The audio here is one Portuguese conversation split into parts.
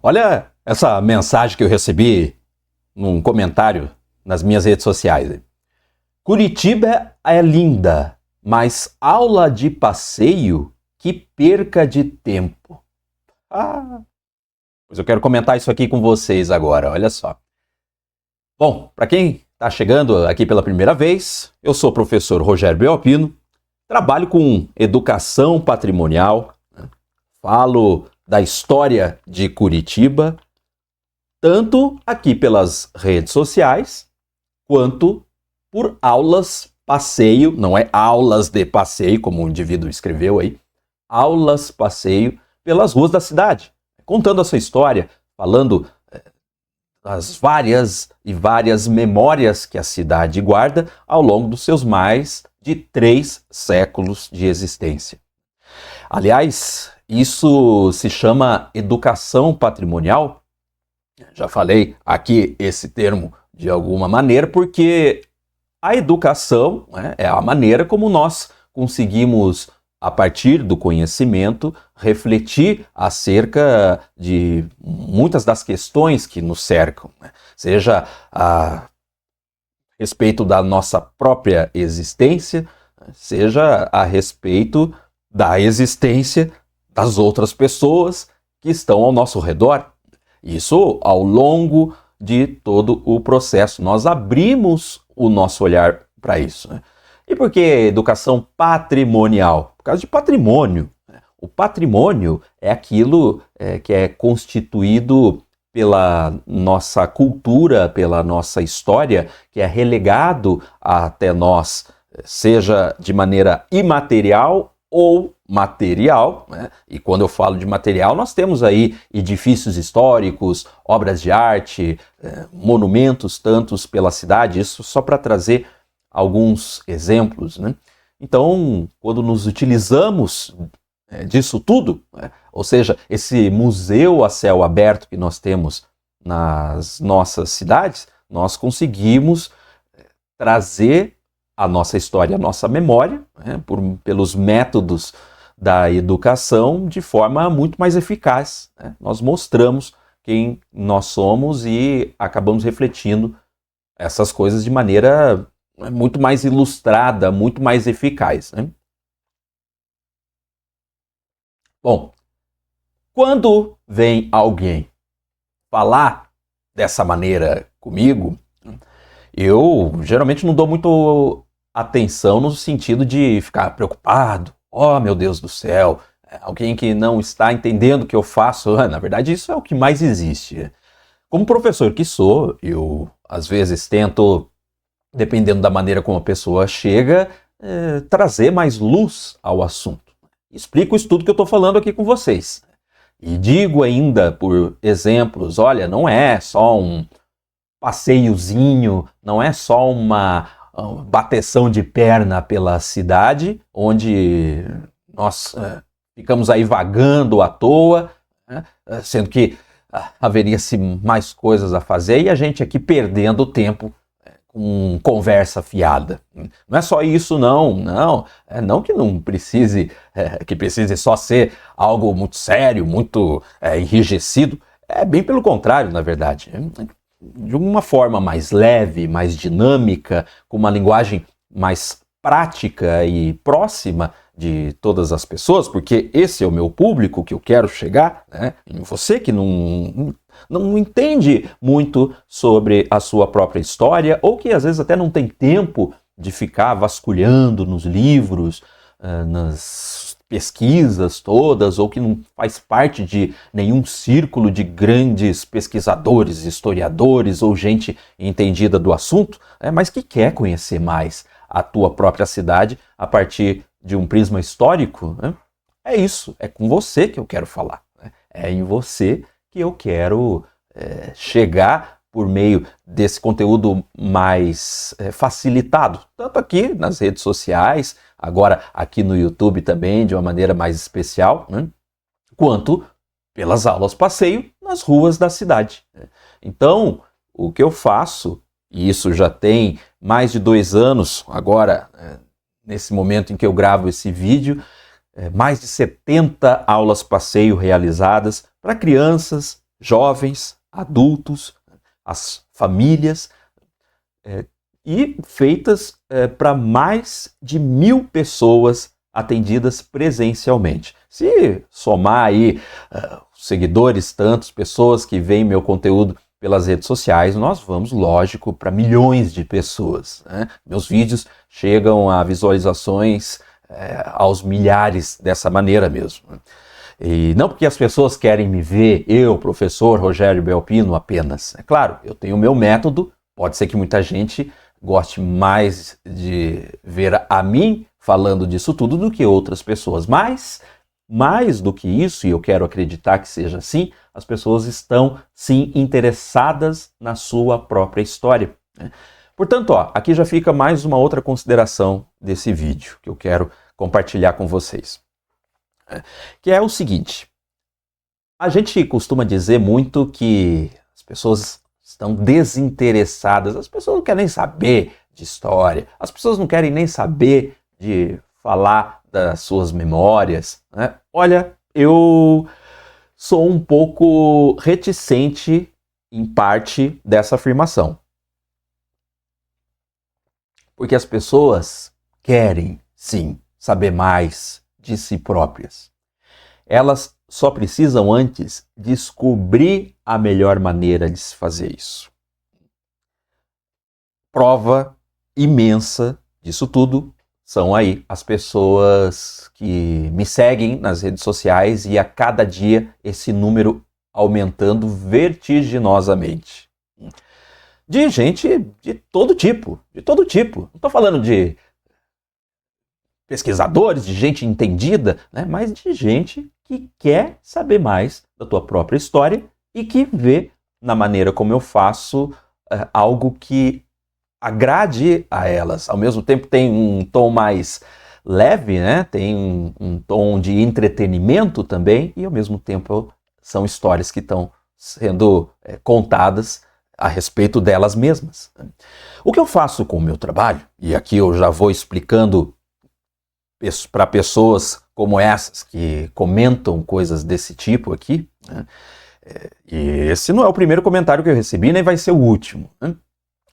Olha essa mensagem que eu recebi num comentário nas minhas redes sociais. Curitiba é linda, mas aula de passeio, que perca de tempo. Pois eu quero comentar isso aqui com vocês agora, olha só. Bom, para quem está chegando aqui pela primeira vez, eu sou o professor Rogério Belpino, trabalho com educação patrimonial, falo da história de Curitiba, tanto aqui pelas redes sociais, quanto por aulas passeio, não é aulas de passeio, como o indivíduo escreveu aí, aulas passeio pelas ruas da cidade, contando a sua história, falando das várias e várias memórias que a cidade guarda ao longo dos seus mais de 3 séculos de existência. Aliás, isso se chama educação patrimonial. Já falei aqui esse termo de alguma maneira, porque a educação, né, é a maneira como nós conseguimos, a partir do conhecimento, refletir acerca de muitas das questões que nos cercam, né? Seja a respeito da nossa própria existência, seja a respeito da existência das outras pessoas que estão ao nosso redor. Isso ao longo de todo o processo. Nós abrimos o nosso olhar para isso, né? E por que educação patrimonial? Por causa de patrimônio. O patrimônio é aquilo que é constituído pela nossa cultura, pela nossa história, que é relegado até nós, seja de maneira imaterial ou material, né? E quando eu falo de material, nós temos aí edifícios históricos, obras de arte, monumentos tantos pela cidade, isso só para trazer alguns exemplos, né? Então, quando nos utilizamos disso tudo, né? Ou seja, esse museu a céu aberto que nós temos nas nossas cidades, nós conseguimos trazer a nossa história, a nossa memória, né, pelos métodos da educação de forma muito mais eficaz, né? Nós mostramos quem nós somos e acabamos refletindo essas coisas de maneira muito mais ilustrada, muito mais eficaz, né? Bom, quando vem alguém falar dessa maneira comigo, eu geralmente não dou muito atenção no sentido de ficar preocupado. Oh, meu Deus do céu, alguém que não está entendendo o que eu faço. Na verdade, isso é o que mais existe. Como professor que sou, eu às vezes tento, dependendo da maneira como a pessoa chega, trazer mais luz ao assunto. Explico isso tudo que eu estou falando aqui com vocês. E digo ainda por exemplos, olha, não é só um passeiozinho, não é só uma bateção de perna pela cidade, onde nós ficamos aí vagando à toa, né? Sendo que haveria-se mais coisas a fazer e a gente aqui perdendo tempo com conversa fiada. Não é só isso, não. Não que não precise, que precise só ser algo muito sério, muito enrijecido. É bem pelo contrário, na verdade. De uma forma mais leve, mais dinâmica, com uma linguagem mais prática e próxima de todas as pessoas, porque esse é o meu público que eu quero chegar, né? Você que não entende muito sobre a sua própria história, ou que às vezes até não tem tempo de ficar vasculhando nos livros, nas pesquisas todas, ou que não faz parte de nenhum círculo de grandes pesquisadores, historiadores ou gente entendida do assunto, mas que quer conhecer mais a tua própria cidade a partir de um prisma histórico, né? É isso, é com você que eu quero falar, né? É em você que eu quero chegar por meio desse conteúdo mais facilitado, tanto aqui nas redes sociais, agora aqui no YouTube também, de uma maneira mais especial, né? Quanto pelas aulas passeio nas ruas da cidade. Então, o que eu faço, e isso já tem mais de 2 anos agora, nesse momento em que eu gravo esse vídeo, mais de 70 aulas passeio realizadas para crianças, jovens, adultos, as famílias, e feitas para mais de 1.000 pessoas atendidas presencialmente. Se somar aí seguidores, tantos, pessoas que veem meu conteúdo pelas redes sociais, nós vamos, lógico, para milhões de pessoas, né? Meus vídeos chegam a visualizações aos milhares dessa maneira mesmo. E não porque as pessoas querem me ver, eu, professor Rogério Belpino, apenas. É claro, eu tenho o meu método, pode ser que muita gente goste mais de ver a mim falando disso tudo do que outras pessoas, mas mais do que isso, e eu quero acreditar que seja assim, as pessoas estão sim interessadas na sua própria história, né? Portanto, aqui já fica mais uma outra consideração desse vídeo que eu quero compartilhar com vocês, que é o seguinte: a gente costuma dizer muito que as pessoas estão desinteressadas, as pessoas não querem nem saber de história, as pessoas não querem nem saber de falar das suas memórias, né? Olha, eu sou um pouco reticente em parte dessa afirmação. Porque as pessoas querem, sim, saber mais de si próprias. Elas só precisam antes descobrir a melhor maneira de se fazer isso. Prova imensa disso tudo são aí as pessoas que me seguem nas redes sociais e a cada dia esse número aumentando vertiginosamente. De gente de todo tipo, de todo tipo. Não estou falando de pesquisadores, de gente entendida, né? Mas de gente que quer saber mais da tua própria história e que vê na maneira como eu faço algo que agrade a elas. Ao mesmo tempo tem um tom mais leve, né? Tem um tom de entretenimento também, e ao mesmo tempo são histórias que estão sendo contadas a respeito delas mesmas. O que eu faço com o meu trabalho, e aqui eu já vou explicando para pessoas como essas que comentam coisas desse tipo aqui, né? E esse não é o primeiro comentário que eu recebi, nem vai ser o último, né?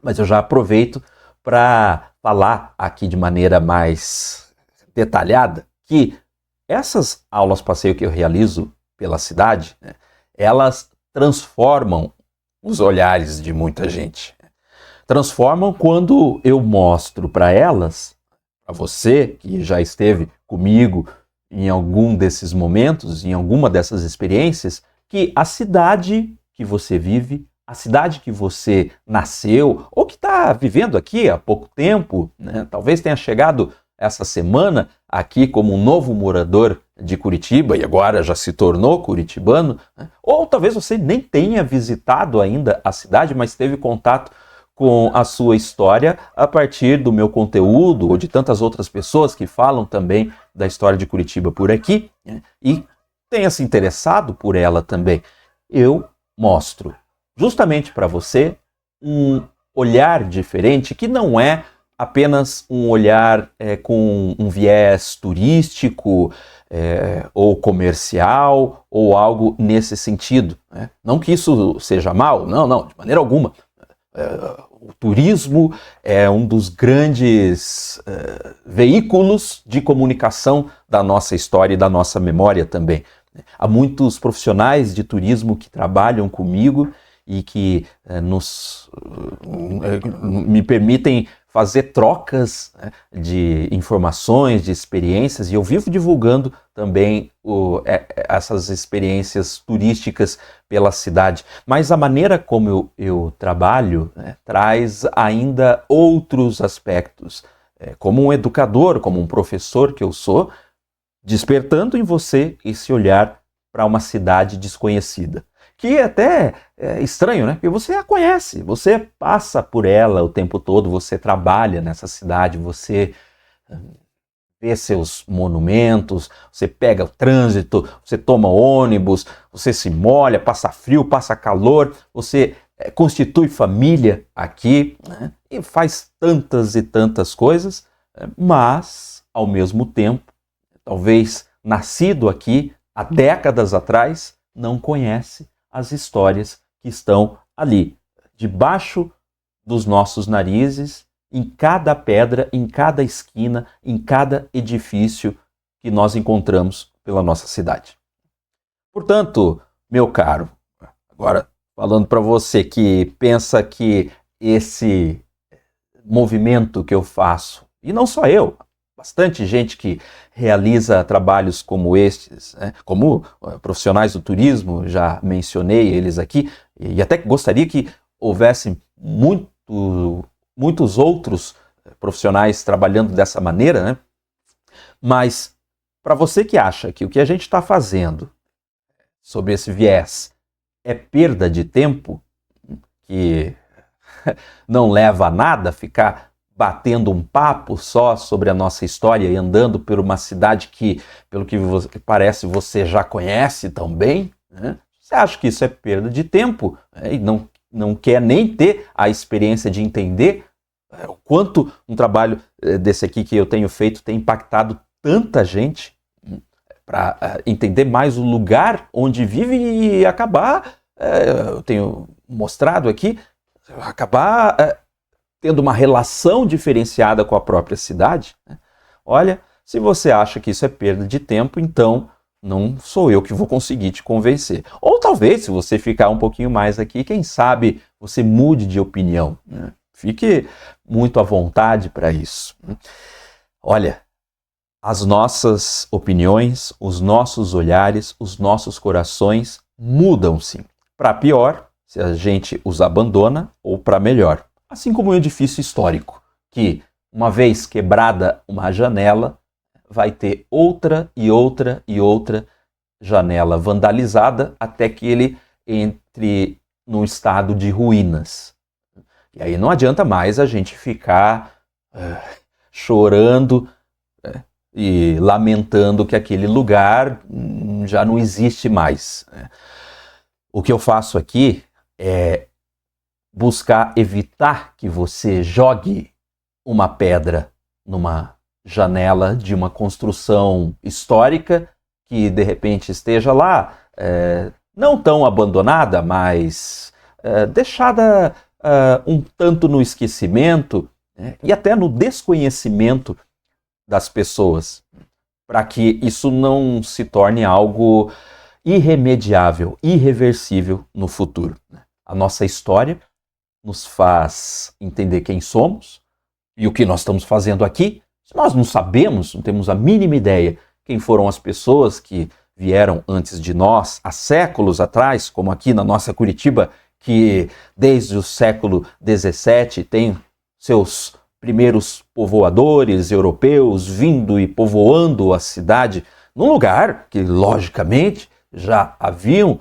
Mas eu já aproveito para falar aqui de maneira mais detalhada que essas aulas passeio que eu realizo pela cidade, né, elas transformam os olhares de muita gente. Transformam quando eu mostro para elas, para você que já esteve comigo em algum desses momentos, em alguma dessas experiências, que a cidade que você vive, a cidade que você nasceu ou que está vivendo aqui há pouco tempo, né? Talvez tenha chegado essa semana aqui como um novo morador de Curitiba e agora já se tornou curitibano, né? Ou talvez você nem tenha visitado ainda a cidade, mas teve contato com a sua história a partir do meu conteúdo ou de tantas outras pessoas que falam também da história de Curitiba por aqui, né? E tenha se interessado por ela também. Eu mostro justamente para você um olhar diferente que não é apenas um olhar com um viés turístico ou comercial ou algo nesse sentido, né? Não que isso seja mal, não, de maneira alguma. O turismo é um dos grandes veículos de comunicação da nossa história e da nossa memória também. Há muitos profissionais de turismo que trabalham comigo e que me permitem fazer trocas, né, de informações, de experiências, e eu vivo divulgando também essas experiências turísticas pela cidade. Mas a maneira como eu trabalho, né, traz ainda outros aspectos. Como um educador, como um professor que eu sou, despertando em você esse olhar para uma cidade desconhecida. Que até é estranho, né? Porque você a conhece, você passa por ela o tempo todo, você trabalha nessa cidade, você vê seus monumentos, você pega o trânsito, você toma ônibus, você se molha, passa frio, passa calor, você constitui família aqui, né? E faz tantas e tantas coisas, mas, ao mesmo tempo, talvez nascido aqui há décadas atrás, não conhece as histórias que estão ali, debaixo dos nossos narizes, em cada pedra, em cada esquina, em cada edifício que nós encontramos pela nossa cidade. Portanto, meu caro, agora falando para você que pensa que esse movimento que eu faço, e não só eu, bastante gente que realiza trabalhos como estes, né, como profissionais do turismo, já mencionei eles aqui, e até gostaria que houvessem muitos outros profissionais trabalhando dessa maneira, né? Mas para você que acha que o que a gente está fazendo sobre esse viés é perda de tempo, que não leva a nada ficar batendo um papo só sobre a nossa história e andando por uma cidade que, pelo que parece, você já conhece tão bem, né? Você acha que isso é perda de tempo, né? E não quer nem ter a experiência de entender o quanto um trabalho desse aqui que eu tenho feito tem impactado tanta gente, para entender mais o lugar onde vive e acabar, eu tenho mostrado aqui, acabar tendo uma relação diferenciada com a própria cidade, né? Olha, se você acha que isso é perda de tempo, então não sou eu que vou conseguir te convencer. Ou talvez, se você ficar um pouquinho mais aqui, quem sabe você mude de opinião, né? Fique muito à vontade para isso. Olha, as nossas opiniões, os nossos olhares, os nossos corações mudam sim. Para pior, se a gente os abandona, ou para melhor. Assim como um edifício histórico, que uma vez quebrada uma janela, vai ter outra e outra e outra janela vandalizada até que ele entre num estado de ruínas. E aí não adianta mais a gente ficar chorando e lamentando que aquele lugar já não existe mais. O que eu faço aqui é buscar evitar que você jogue uma pedra numa janela de uma construção histórica que de repente esteja lá, não tão abandonada, mas deixada um tanto no esquecimento, né, e até no desconhecimento das pessoas, para que isso não se torne algo irremediável, irreversível no futuro. A nossa história nos faz entender quem somos e o que nós estamos fazendo aqui. Se nós não sabemos, não temos a mínima ideia quem foram as pessoas que vieram antes de nós, há séculos atrás, como aqui na nossa Curitiba, que desde o século XVII tem seus primeiros povoadores europeus vindo e povoando a cidade, num lugar que, logicamente, já haviam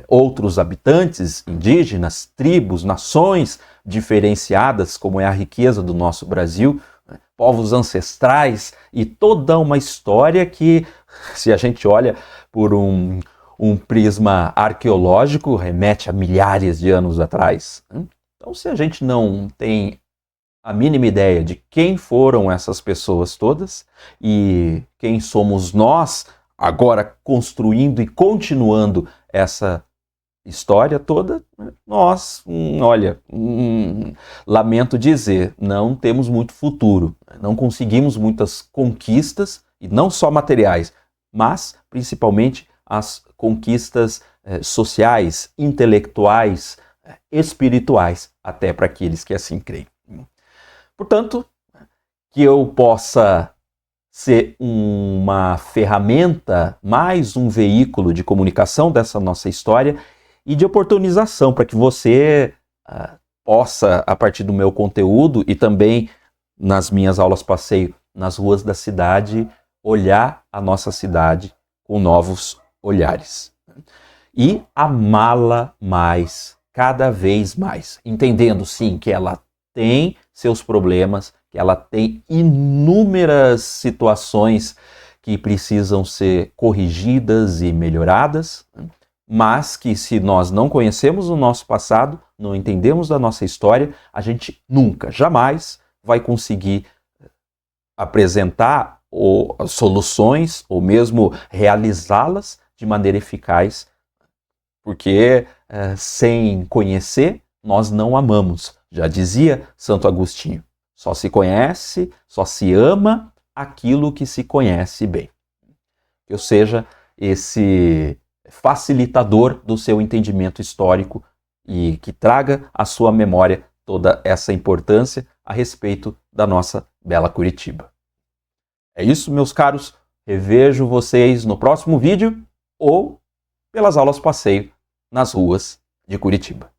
outros habitantes, indígenas, tribos, nações diferenciadas, como é a riqueza do nosso Brasil, povos ancestrais e toda uma história que, se a gente olha por um prisma arqueológico, remete a milhares de anos atrás. Então, se a gente não tem a mínima ideia de quem foram essas pessoas todas e quem somos nós, agora construindo e continuando essa história toda, nós, lamento dizer, não temos muito futuro, não conseguimos muitas conquistas, e não só materiais, mas principalmente as conquistas sociais, intelectuais, espirituais, até para aqueles que assim creem. Portanto, que eu possa ser uma ferramenta, mais um veículo de comunicação dessa nossa história e de oportunização para que você possa, a partir do meu conteúdo e também nas minhas aulas passeio nas ruas da cidade, olhar a nossa cidade com novos olhares. E amá-la mais, cada vez mais, entendendo sim que ela tem seus problemas, que ela tem inúmeras situações que precisam ser corrigidas e melhoradas, mas que se nós não conhecemos o nosso passado, não entendemos da nossa história, a gente nunca, jamais vai conseguir apresentar ou soluções, ou mesmo realizá-las de maneira eficaz, porque sem conhecer, nós não amamos. Já dizia Santo Agostinho, só se conhece, só se ama aquilo que se conhece bem. Que eu seja esse facilitador do seu entendimento histórico e que traga à sua memória toda essa importância a respeito da nossa bela Curitiba. É isso, meus caros. Revejo vocês no próximo vídeo ou pelas aulas passeio nas ruas de Curitiba.